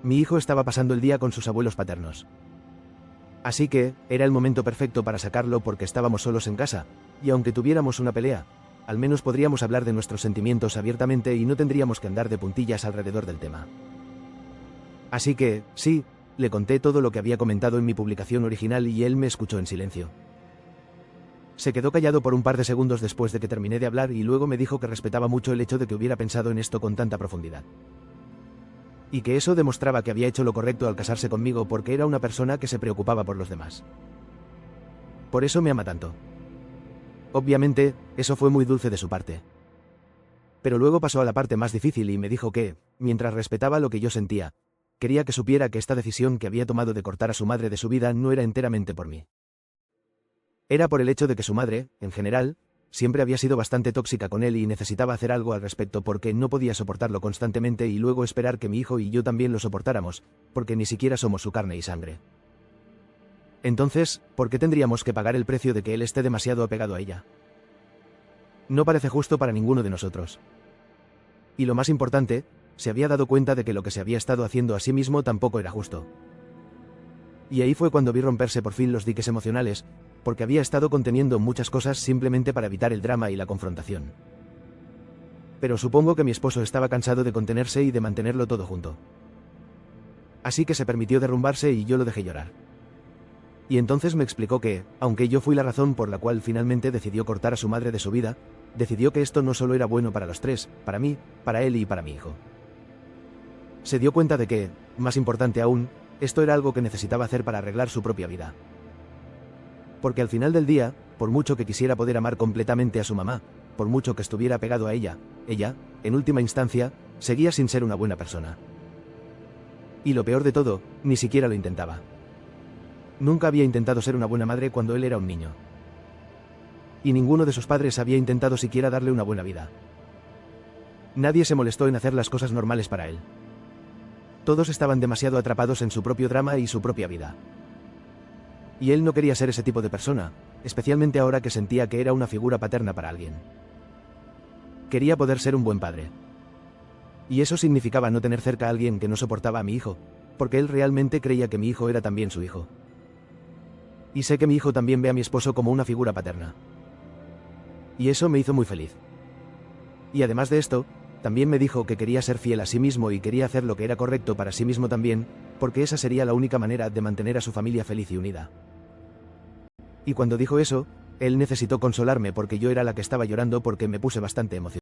Mi hijo estaba pasando el día con sus abuelos paternos. Así que, era el momento perfecto para sacarlo porque estábamos solos en casa, y aunque tuviéramos una pelea, al menos podríamos hablar de nuestros sentimientos abiertamente y no tendríamos que andar de puntillas alrededor del tema. Así que, sí, le conté todo lo que había comentado en mi publicación original y él me escuchó en silencio. Se quedó callado por un par de segundos después de que terminé de hablar y luego me dijo que respetaba mucho el hecho de que hubiera pensado en esto con tanta profundidad. Y que eso demostraba que había hecho lo correcto al casarse conmigo porque era una persona que se preocupaba por los demás. Por eso me ama tanto. Obviamente, eso fue muy dulce de su parte. Pero luego pasó a la parte más difícil y me dijo que, mientras respetaba lo que yo sentía, quería que supiera que esta decisión que había tomado de cortar a su madre de su vida no era enteramente por mí. Era por el hecho de que su madre, en general, siempre había sido bastante tóxica con él y necesitaba hacer algo al respecto porque no podía soportarlo constantemente y luego esperar que mi hijo y yo también lo soportáramos, porque ni siquiera somos su carne y sangre. Entonces, ¿por qué tendríamos que pagar el precio de que él esté demasiado apegado a ella? No parece justo para ninguno de nosotros. Y lo más importante, se había dado cuenta de que lo que se había estado haciendo a sí mismo tampoco era justo. Y ahí fue cuando vi romperse por fin los diques emocionales, porque había estado conteniendo muchas cosas simplemente para evitar el drama y la confrontación. Pero supongo que mi esposo estaba cansado de contenerse y de mantenerlo todo junto. Así que se permitió derrumbarse y yo lo dejé llorar. Y entonces me explicó que, aunque yo fui la razón por la cual finalmente decidió cortar a su madre de su vida, decidió que esto no solo era bueno para los tres, para mí, para él y para mi hijo. Se dio cuenta de que, más importante aún, esto era algo que necesitaba hacer para arreglar su propia vida. Porque al final del día, por mucho que quisiera poder amar completamente a su mamá, por mucho que estuviera pegado a ella, en última instancia, seguía sin ser una buena persona. Y lo peor de todo, ni siquiera lo intentaba. Nunca había intentado ser una buena madre cuando él era un niño. Y ninguno de sus padres había intentado siquiera darle una buena vida. Nadie se molestó en hacer las cosas normales para él. Todos estaban demasiado atrapados en su propio drama y su propia vida. Y él no quería ser ese tipo de persona, especialmente ahora que sentía que era una figura paterna para alguien. Quería poder ser un buen padre. Y eso significaba no tener cerca a alguien que no soportaba a mi hijo, porque él realmente creía que mi hijo era también su hijo. Y sé que mi hijo también ve a mi esposo como una figura paterna. Y eso me hizo muy feliz. Y además de esto, también me dijo que quería ser fiel a sí mismo y quería hacer lo que era correcto para sí mismo también, porque esa sería la única manera de mantener a su familia feliz y unida. Y cuando dijo eso, él necesitó consolarme porque yo era la que estaba llorando porque me puse bastante emocionado.